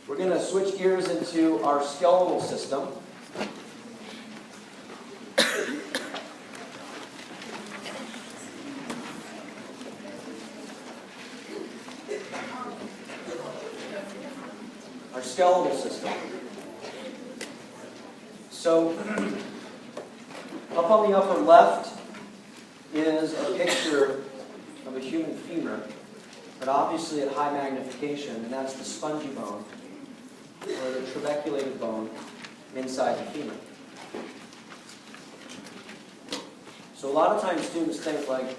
We're going to switch gears into our skeletal system. Our skeletal system. So, up on the upper left is a picture of a human femur, but obviously at high magnification, and that's the spongy bone, or the trabeculated bone inside the femur. So a lot of times students think like,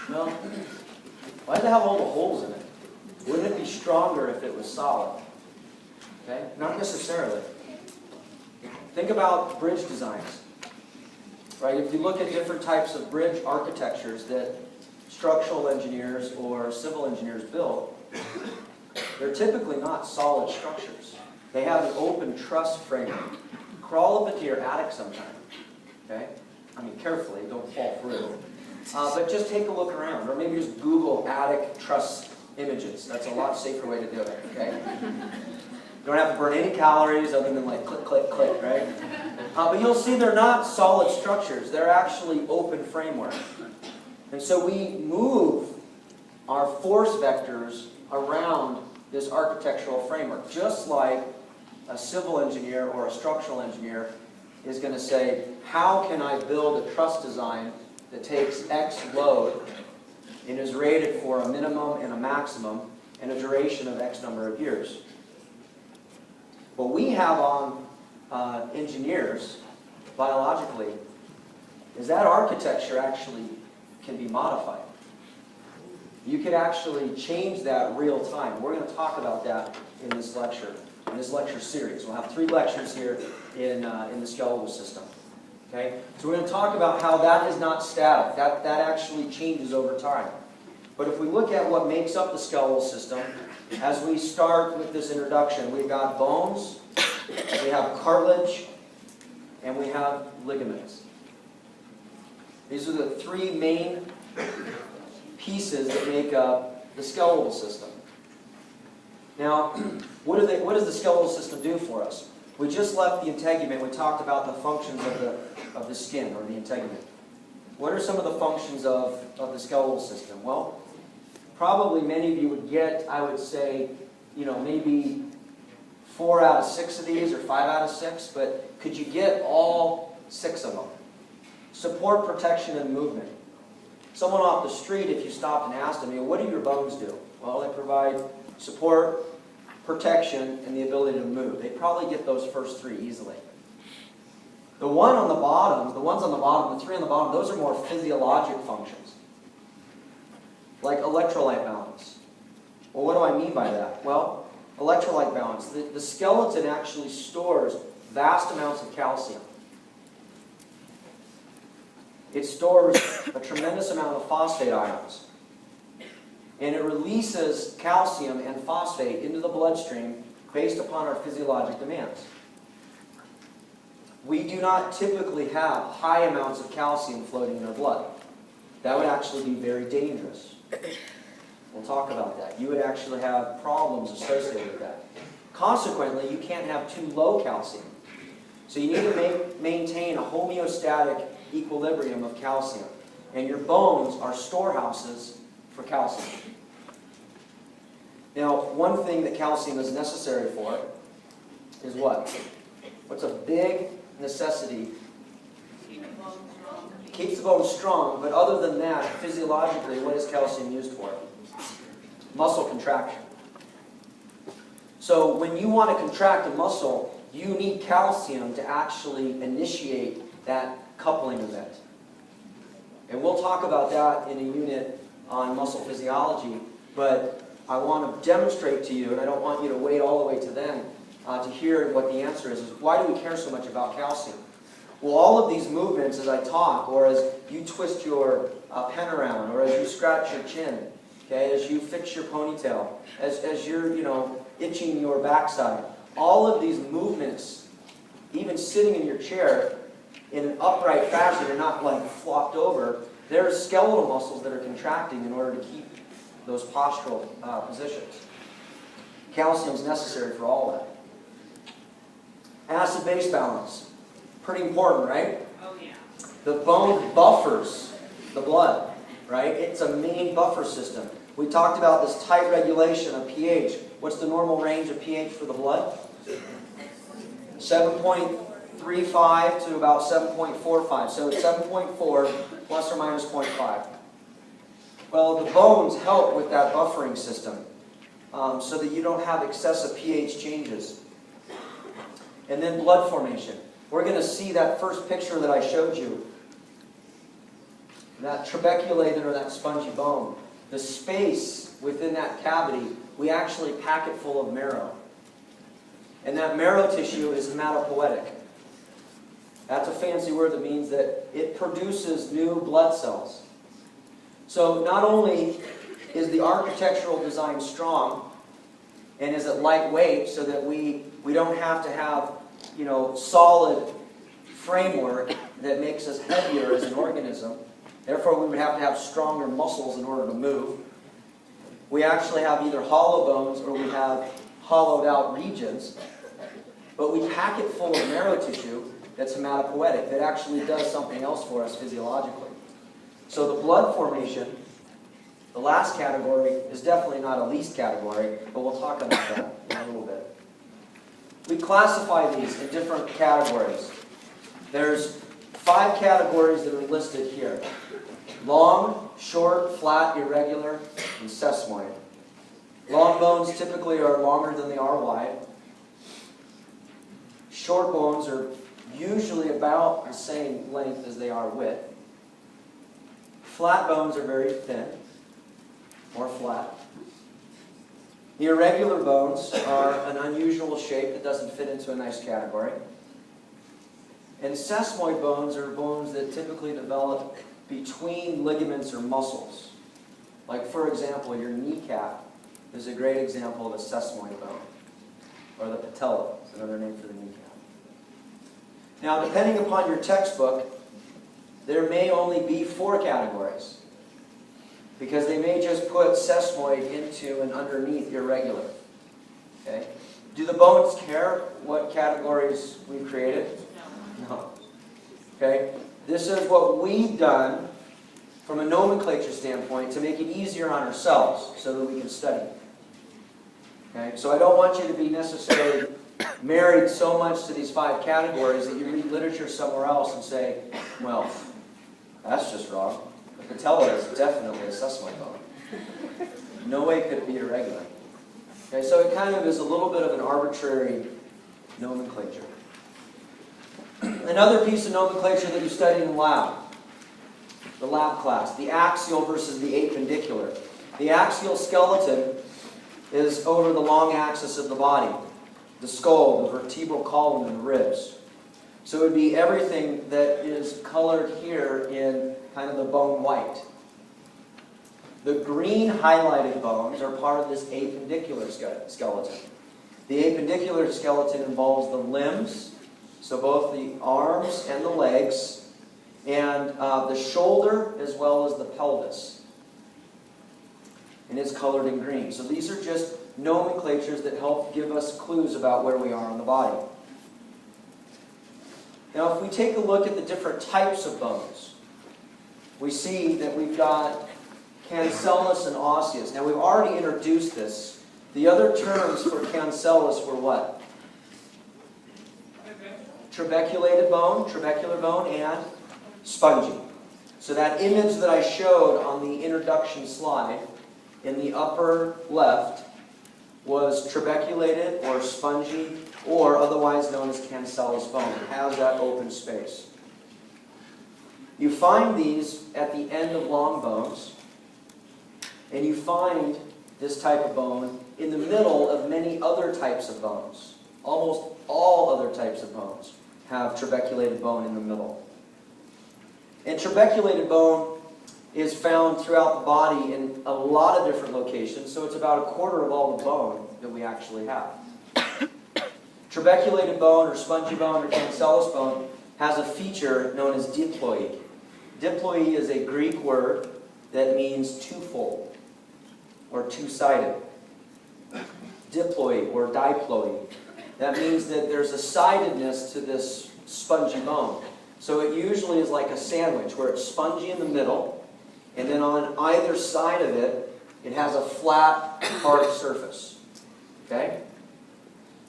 well, why does it have all the holes in it? Wouldn't it be stronger if it was solid? Okay? Not necessarily. Think about bridge designs. Right? If you look at different types of bridge architectures that structural engineers or civil engineers build, they're typically not solid structures. They have an open truss framework. Crawl up into your attic sometime. Okay? I mean, carefully, don't fall through. But just take a look around, or maybe just Google attic truss images. That's a lot safer way to do it. Okay? You don't have to burn any calories other than like click, click, click, right? But you'll see they're not solid structures. They're actually open framework. And so we move our force vectors around this architectural framework, just like a civil engineer or a structural engineer is going to say, how can I build a truss design that takes X load and is rated for a minimum and a maximum and a duration of X number of years? What we have on engineers, biologically, is that architecture actually can be modified. You could actually change that real time. We're going to talk about that in this lecture series. We'll have 3 lectures here in the skeletal system. Okay? So we're going to talk about how that is not static. That actually changes over time. But if we look at what makes up the skeletal system, as we start with this introduction, we've got bones, we have cartilage, and we have ligaments. These are the 3 main pieces that make up the skeletal system. Now, what does the skeletal system do for us? We just left the integument. We talked about the functions of the skin, or the integument. What are some of the functions of the skeletal system? Well, probably many of you would get, I would say, maybe 4 out of 6 of these, or 5 out of 6, but could you get all 6 of them? Support, protection, and movement. Someone off the street, if you stopped and asked them, what do your bones do? Well, they provide support, protection, and the ability to move. They probably get those first 3 easily. The ones on the bottom, the 3 on the bottom, those are more physiologic functions, like electrolyte balance. Well, what do I mean by that? Well, electrolyte balance. The skeleton actually stores vast amounts of calcium. It stores a tremendous amount of phosphate ions. And it releases calcium and phosphate into the bloodstream based upon our physiologic demands. We do not typically have high amounts of calcium floating in our blood. That would actually be very dangerous. We'll talk about that. You would actually have problems associated with that. Consequently, you can't have too low calcium. So you need to maintain a homeostatic equilibrium of calcium. And your bones are storehouses for calcium. Now, one thing that calcium is necessary for is what? What's a big necessity? Keeps the bone strong, but other than that, physiologically, what is calcium used for? Muscle contraction. So when you want to contract a muscle, you need calcium to actually initiate that coupling event. And we'll talk about that in a unit on muscle physiology, but I want to demonstrate to you, and I don't want you to wait all the way to then to hear what the answer is why do we care so much about calcium? Well, all of these movements as I talk, or as you twist your pen around, or as you scratch your chin, okay, as you fix your ponytail, as you're, itching your backside, all of these movements, even sitting in your chair in an upright fashion, you're not like flopped over, there are skeletal muscles that are contracting in order to keep those postural positions. Calcium is necessary for all that. Acid-base balance. Pretty important, right? Oh, yeah. The bone buffers the blood, right? It's a main buffer system. We talked about this tight regulation of pH. What's the normal range of pH for the blood? 7.35 to about 7.45. So it's 7.4 plus or minus 0.5. Well, the bones help with that buffering system so that you don't have excessive pH changes. And then blood formation. We're going to see that first picture that I showed you. That trabeculated or that spongy bone. The space within that cavity, we actually pack it full of marrow. And that marrow tissue is hematopoietic. That's a fancy word that means that it produces new blood cells. So not only is the architectural design strong, and is it lightweight so that we don't have to have, solid framework that makes us heavier as an organism. Therefore, we would have to have stronger muscles in order to move. We actually have either hollow bones or we have hollowed out regions. But we pack it full of marrow tissue that's hematopoietic, that actually does something else for us physiologically. So the blood formation, the last category, is definitely not a least category, but we'll talk about that in a little bit. We classify these in different categories. There's 5 categories that are listed here. Long, short, flat, irregular, and sesamoid. Long bones typically are longer than they are wide. Short bones are usually about the same length as they are width. Flat bones are very thin, or flat. The irregular bones are an unusual shape that doesn't fit into a nice category. And sesamoid bones are bones that typically develop between ligaments or muscles. Like, for example, your kneecap is a great example of a sesamoid bone. Or the patella is another name for the kneecap. Now, depending upon your textbook, there may only be 4 categories. Because they may just put sesamoid into and underneath irregular. Okay? Do the bones care what categories we've created? No. Okay? This is what we've done from a nomenclature standpoint to make it easier on ourselves so that we can study. Okay? So I don't want you to be necessarily married so much to these 5 categories that you read literature somewhere else and say, well, that's just wrong. The patella is definitely a sesamoid bone. No way could it be irregular. Okay, so it kind of is a little bit of an arbitrary nomenclature. Another piece of nomenclature that you studied in lab, the lab class, the axial versus the appendicular. The axial skeleton is over the long axis of the body, the skull, the vertebral column, and the ribs. So it would be everything that is colored here in kind of the bone white. The green highlighted bones are part of this appendicular skeleton. The appendicular skeleton involves the limbs, so both the arms and the legs, and the shoulder as well as the pelvis. And it's colored in green. So these are just nomenclatures that help give us clues about where we are on the body. Now, if we take a look at the different types of bones, we see that we've got cancellous and osseous. Now, we've already introduced this. The other terms for cancellous were what? Trabeculated bone, trabecular bone, and spongy. So that image that I showed on the introduction slide in the upper left was trabeculated or spongy, or otherwise known as cancellous bone. It has that open space. You find these at the end of long bones, and you find this type of bone in the middle of many other types of bones. Almost all other types of bones have trabeculated bone in the middle. And trabeculated bone is found throughout the body in a lot of different locations, so it's about 1/4 of all the bone that we actually have. Trabeculated bone, or spongy bone, or cancellous bone has a feature known as diploid. Diploid is a Greek word that means twofold, or two-sided. diploid or diploid. That means that there's a sidedness to this spongy bone. So it usually is like a sandwich where it's spongy in the middle, and then on either side of it, it has a flat, hard surface. Okay?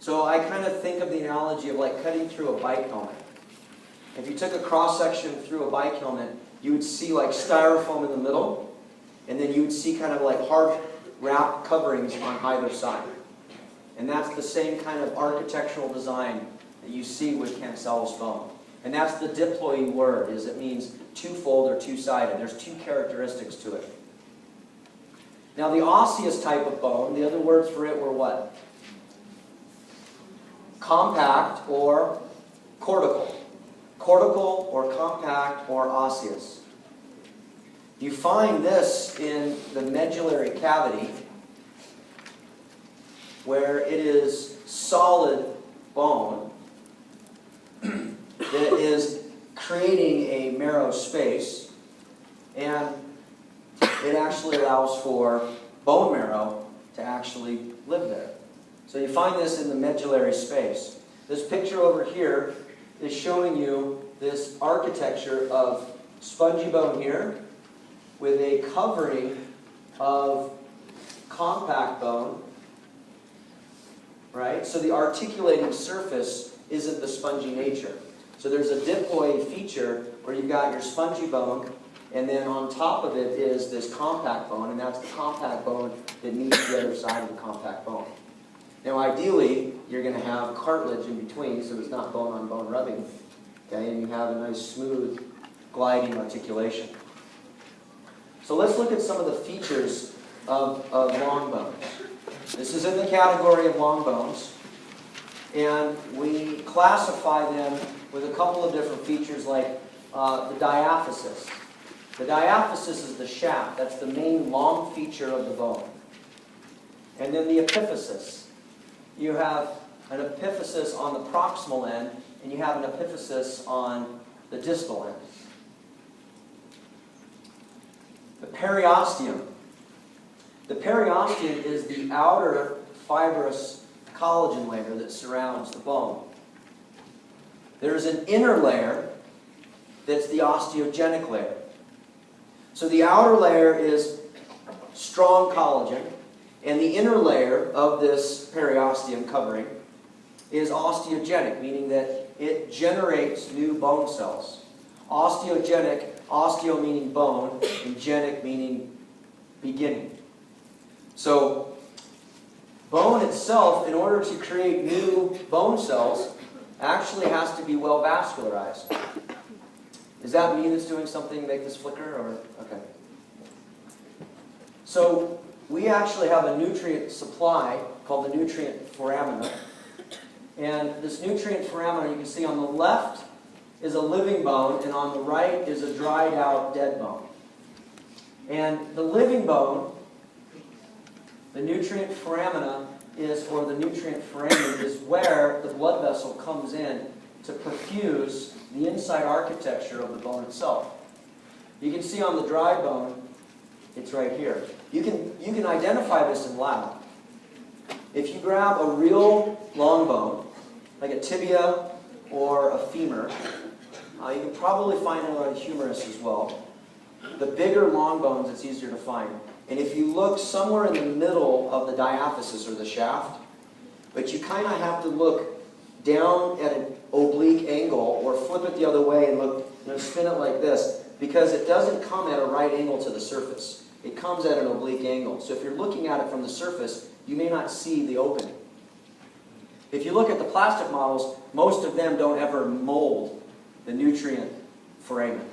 So I kind of think of the analogy of like cutting through a bike helmet. If you took a cross-section through a bike helmet, you would see like styrofoam in the middle, and then you would see kind of like hard wrap coverings on either side. And that's the same kind of architectural design that you see with cancellous bone. And that's the diploid word, is it means twofold or two-sided. There's two characteristics to it. Now the osseous type of bone, the other words for it were what? Compact or cortical. Cortical or compact or osseous. You find this in the medullary cavity, where it is solid bone that is creating a marrow space, and it actually allows for bone marrow to actually live there. So you find this in the medullary space. This picture over here is showing you this architecture of spongy bone here with a covering of compact bone, right? So the articulating surface isn't the spongy nature. So there's a diploid feature where you've got your spongy bone, and then on top of it is this compact bone, and that's the compact bone that meets the other side of the compact bone. Now ideally, you're going to have cartilage in between, so it's not bone-on-bone rubbing, okay? And you have a nice smooth gliding articulation. So let's look at some of the features of long bones. This is in the category of long bones, and we classify them with a couple of different features like the diaphysis. The diaphysis is the shaft. That's the main long feature of the bone. And then the epiphysis. You have an epiphysis on the proximal end, and you have an epiphysis on the distal end. The periosteum. The periosteum is the outer fibrous collagen layer that surrounds the bone. There is an inner layer that's the osteogenic layer. So the outer layer is strong collagen, and the inner layer of this periosteum covering is osteogenic, meaning that it generates new bone cells. Osteogenic, osteo meaning bone, and genic meaning beginning. So bone itself, in order to create new bone cells, actually has to be well vascularized. Is that me that's doing something to make this flicker? Or okay. So we actually have a nutrient supply called the nutrient foramen. And this nutrient foramen, you can see on the left is a living bone, and on the right is a dried out dead bone. And the living bone, the nutrient foramina is, or the nutrient foramen, is where the blood vessel comes in to perfuse the inside architecture of the bone itself. You can see on the dry bone, it's right here. You can identify this in lab. If you grab a real long bone, like a tibia or a femur, you can probably find it on a humerus as well. The bigger long bones, it's easier to find. And if you look somewhere in the middle of the diaphysis or the shaft, but you kind of have to look down at an oblique angle or flip it the other way and look, spin it like this, because it doesn't come at a right angle to the surface. It comes at an oblique angle. So if you're looking at it from the surface, you may not see the opening. If you look at the plastic models, most of them don't ever mold the nutrient foramen.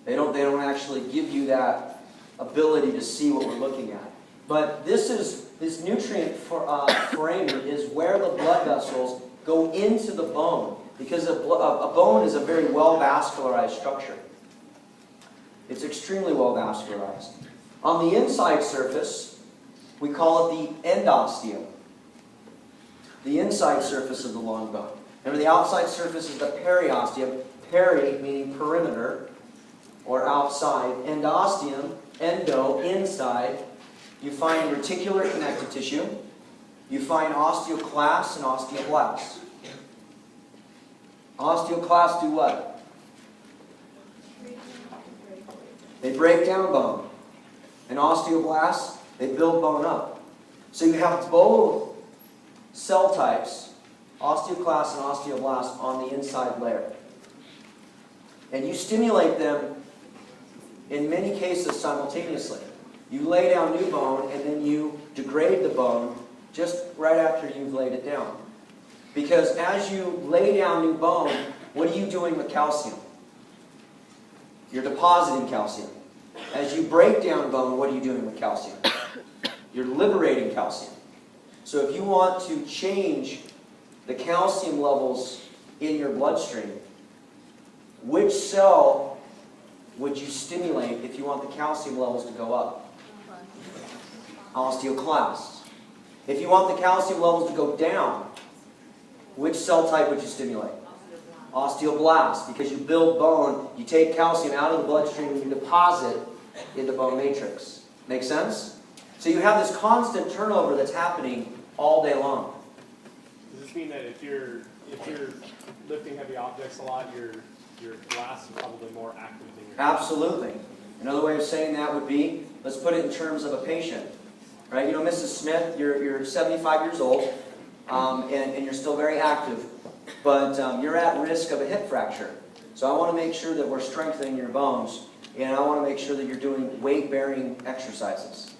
They don't actually give you that ability to see what we're looking at. But this nutrient foramen is where the blood vessels go into the bone, because a bone is a very well vascularized structure. It's extremely well vascularized. On the inside surface, we call it the endosteum. The inside surface of the long bone. Remember, the outside surface is the periosteum. Peri meaning perimeter or outside. Endosteum, endo, inside. You find reticular connective tissue. you find osteoclasts and osteoblasts. Osteoclasts do what? They break down bone. And osteoblasts, they build bone up. So you have both cell types, osteoclasts and osteoblasts, on the inside layer. And you stimulate them in many cases simultaneously. You lay down new bone and then you degrade the bone just right after you've laid it down. Because as you lay down new bone, what are you doing with calcium? You're depositing calcium. As you break down bone, what are you doing with calcium? You're liberating calcium. So if you want to change the calcium levels in your bloodstream, which cell would you stimulate if you want the calcium levels to go up? Osteoclasts. If you want the calcium levels to go down, which cell type would you stimulate? Osteoblasts, because you build bone, you take calcium out of the bloodstream and you deposit in the bone matrix. Make sense? So you have this constant turnover that's happening all day long. Does this mean that if you're lifting heavy objects a lot, your blast is probably more active than your... Absolutely. Another way of saying that would be, let's put it in terms of a patient. Right? You know, Mrs. Smith, you're 75 years old, and you're still very active, but you're at risk of a hip fracture. So I want to make sure that we're strengthening your bones, and I want to make sure that you're doing weight-bearing exercises.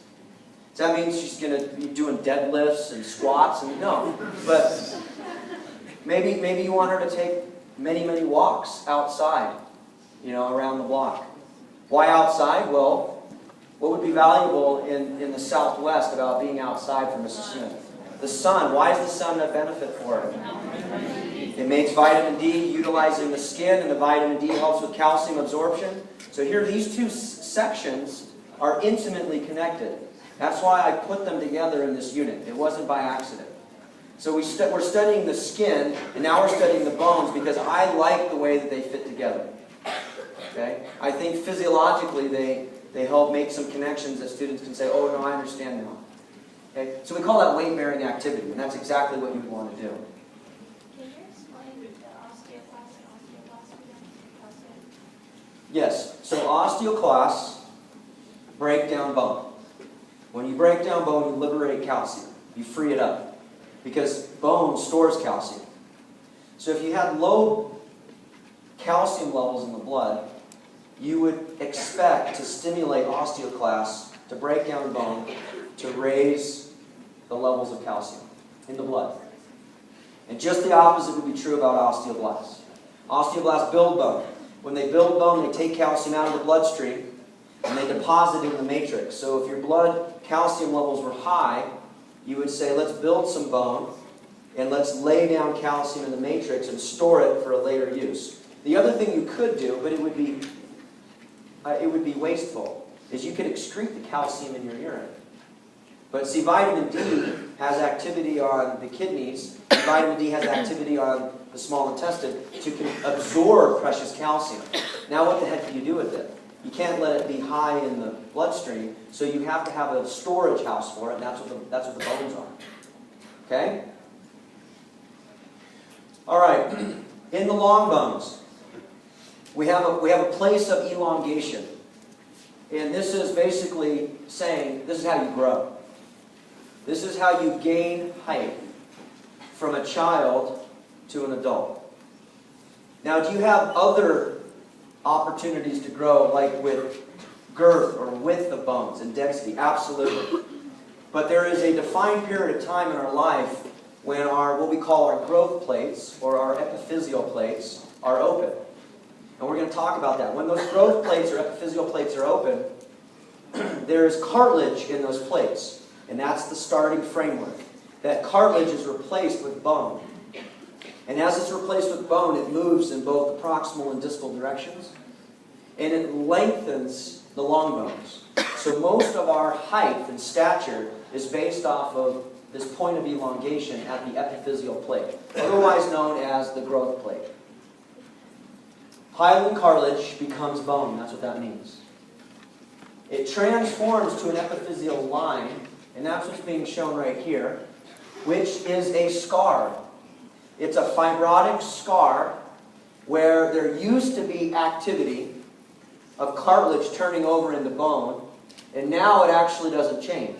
Does that mean she's going to be doing deadlifts and squats? And no, but maybe you want her to take many walks outside, you know, around the block. Why outside? Well, what would be valuable in the Southwest about being outside for Mrs. Smith? The sun. Why is the sun a benefit for her? It makes vitamin D utilizing the skin, and the vitamin D helps with calcium absorption. So here, these two sections are intimately connected. That's why I put them together in this unit. It wasn't by accident. So we're studying the skin, and now we're studying the bones because I like the way that they fit together. Okay? I think physiologically they help make some connections that students can say, oh, no, I understand now. Okay? So we call that weight-bearing activity, and that's exactly what you would want to do. Can you explain the osteoclasts and osteoblasts again? Yes. So osteoclasts break down bone. When you break down bone, you liberate calcium. You free it up. Because bone stores calcium. So if you had low calcium levels in the blood, you would expect to stimulate osteoclasts to break down bone to raise the levels of calcium in the blood. And just the opposite would be true about osteoblasts. Osteoblasts build bone. When they build bone, they take calcium out of the bloodstream and they deposit it in the matrix. So if your blood calcium levels were high, you would say, let's build some bone and let's lay down calcium in the matrix and store it for a later use. The other thing you could do, but it would be wasteful, is you could excrete the calcium in your urine. But see, vitamin D has activity on the kidneys, and vitamin D has activity on the small intestine to absorb precious calcium. Now what the heck do you do with it? You can't let it be high in the bloodstream, so you have to have a storage house for it, and that's what the bones are. Okay? All right. In the long bones, we have a place of elongation. And this is basically saying, this is how you grow. This is how you gain height from a child to an adult. Now, do you have other opportunities to grow, like with girth or width of bones and density? Absolutely. But there is a defined period of time in our life when what we call our growth plates or our epiphyseal plates are open. And we're going to talk about that. When those growth plates or epiphyseal plates are open, there is cartilage in those plates. And that's the starting framework. That cartilage is replaced with bone. And as it's replaced with bone, it moves in both the proximal and distal directions. And it lengthens the long bones. So most of our height and stature is based off of this point of elongation at the epiphyseal plate, otherwise known as the growth plate. Hyaline cartilage becomes bone. That's what that means. It transforms to an epiphyseal line, and that's what's being shown right here, which is a scar. It's a fibrotic scar where there used to be activity of cartilage turning over into bone, and now it actually doesn't change.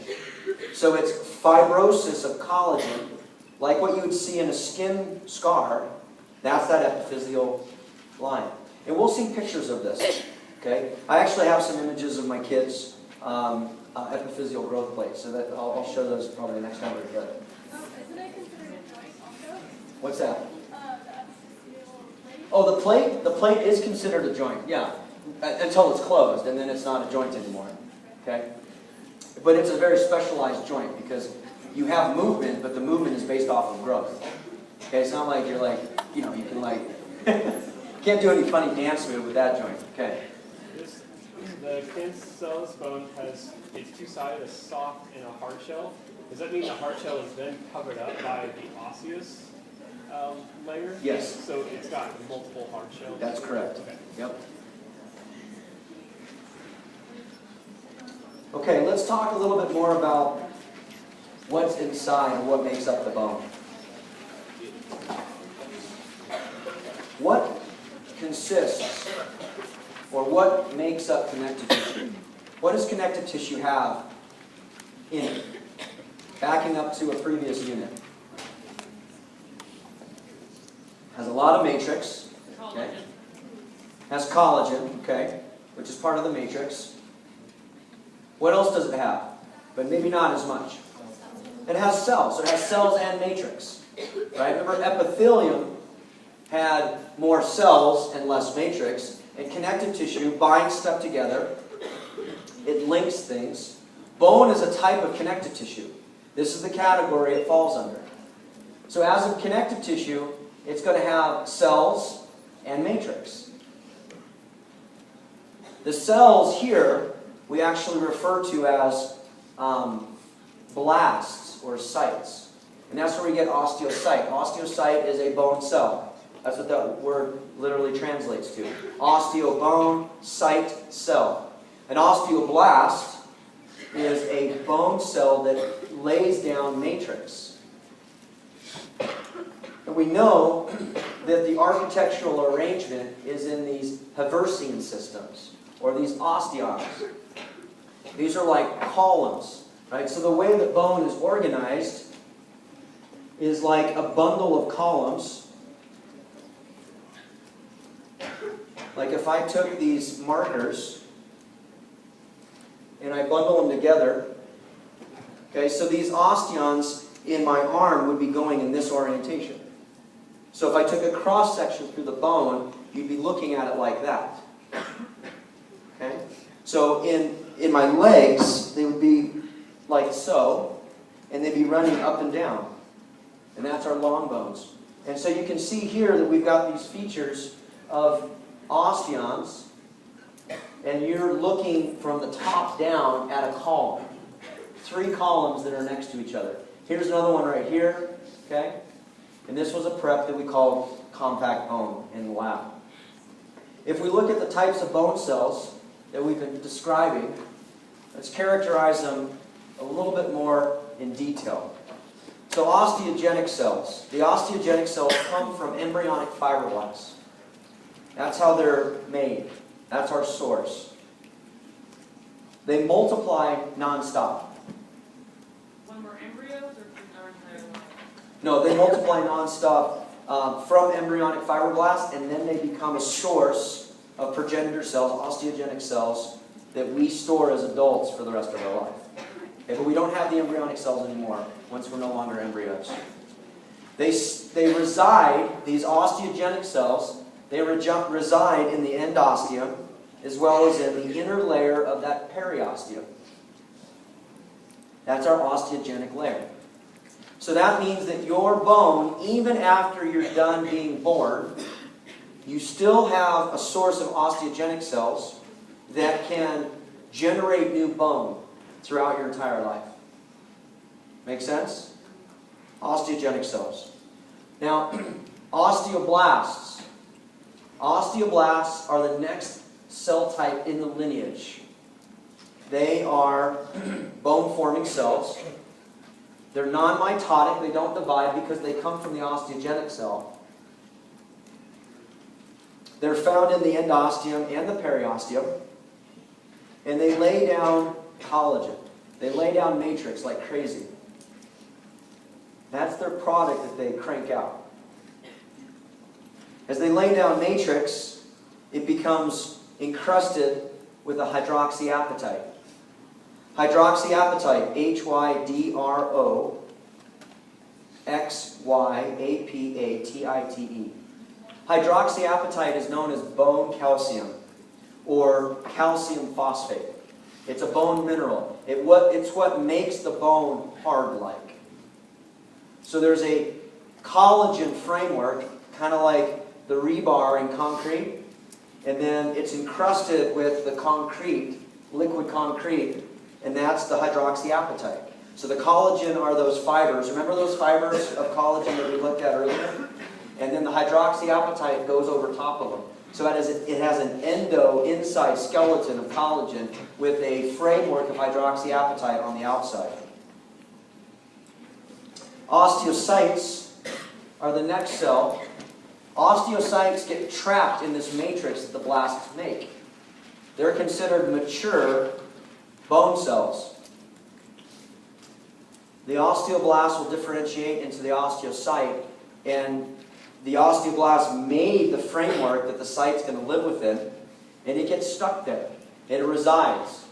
So it's fibrosis of collagen, like what you would see in a skin scar. That's that epiphyseal line. And we'll see pictures of this. Okay? I actually have some images of my kids' epiphyseal growth plate, so that I'll show those probably the next time we're together. Isn't it considered a joint also? What's that? The epiphyseal plate? Oh, the plate? The plate is considered a joint, yeah. Until it's closed, and then it's not a joint anymore. Okay? But it's a very specialized joint because you have movement, but the movement is based off of growth. Okay? It's not like you're like, you know, you can like, can't do any funny dance move with that joint. Okay? The cancellous bone has, it's two-sided, a soft and a hard shell. Does that mean the hard shell is then covered up by the osseous layer? Yes. So it's got multiple hard shells? That's correct. Okay. Yep. Okay, let's talk a little bit more about what's inside and what makes up the bone. What consists, or what makes up connective tissue? What does connective tissue have in it? Backing up to a previous unit. Has a lot of matrix, okay? Has collagen, okay, which is part of the matrix. What else does it have? But maybe not as much. It has cells. So it has cells and matrix. Right? Remember, epithelium had more cells and less matrix. And connective tissue binds stuff together. It links things. Bone is a type of connective tissue. This is the category it falls under. So as of connective tissue, it's going to have cells and matrix. The cells here we actually refer to as blasts or sites. And that's where we get osteocyte. Osteocyte is a bone cell. That's what that word literally translates to. Osteo, bone, site, cell. An osteoblast is a bone cell that lays down matrix. And we know that the architectural arrangement is in these Peyerstein systems, or these osteons. These are like columns, right? So the way that bone is organized is like a bundle of columns. Like if I took these markers and I bundle them together, okay, so these osteons in my arm would be going in this orientation. So if I took a cross section through the bone, you'd be looking at it like that. Okay? So in my legs, they would be like so, and they'd be running up and down. And that's our long bones. And so you can see here that we've got these features of osteons, and you're looking from the top down at a column. 3 columns that are next to each other. Here's another one right here, okay? And this was a prep that we called compact bone in the lab. If we look at the types of bone cells that we've been describing, let's characterize them a little bit more in detail. So osteogenic cells. The osteogenic cells come from embryonic fibroblasts. That's how they're made. That's our source. They multiply nonstop. When we're embryos or from our entire life? No, they multiply nonstop from embryonic fibroblasts, and then they become a source of progenitor cells, osteogenic cells, that we store as adults for the rest of our life. Okay, but we don't have the embryonic cells anymore once we're no longer embryos. They reside, these osteogenic cells, they reside in the endosteum as well as in the inner layer of that periosteum. That's our osteogenic layer. So that means that your bone, even after you're done being born, you still have a source of osteogenic cells that can generate new bone throughout your entire life. Make sense? Osteogenic cells. Now, osteoblasts. Osteoblasts are the next cell type in the lineage. They are bone-forming cells. They're non-mitotic, they don't divide because they come from the osteogenic cell. They're found in the endosteum and the periosteum. And they lay down collagen. They lay down matrix like crazy. That's their product that they crank out. As they lay down matrix, it becomes encrusted with a hydroxyapatite. Hydroxyapatite, Hydroxyapatite. Hydroxyapatite is known as bone calcium or calcium phosphate. It's a bone mineral. It's what makes the bone hard-like. So there's a collagen framework, kind of like the rebar in concrete, and then it's encrusted with the concrete, liquid concrete, and that's the hydroxyapatite. So the collagen are those fibers. Remember those fibers of collagen that we looked at earlier? And then the hydroxyapatite goes over top of them. So it has an inside skeleton of collagen with a framework of hydroxyapatite on the outside. Osteocytes are the next cell. Osteocytes get trapped in this matrix that the blasts make. They're considered mature bone cells. The osteoblast will differentiate into the osteocyte, and the osteoblast made the framework that the cyte's going to live within, and it gets stuck there. It resides.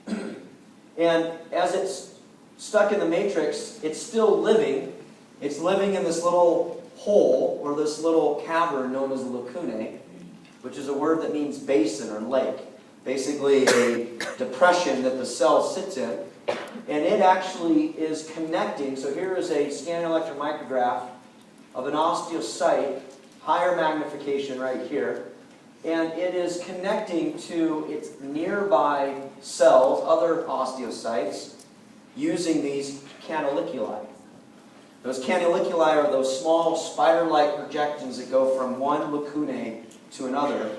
And as it's stuck in the matrix, it's still living. It's living in this little hole, or this little cavern known as a lacunae, which is a word that means basin or lake. Basically a depression that the cell sits in. And it actually is connecting. So here is a scanning electron micrograph of an osteocyte, higher magnification right here. And it is connecting to its nearby cells, other osteocytes, using these canaliculi. Those canaliculi are those small spider-like projections that go from one lacunae to another.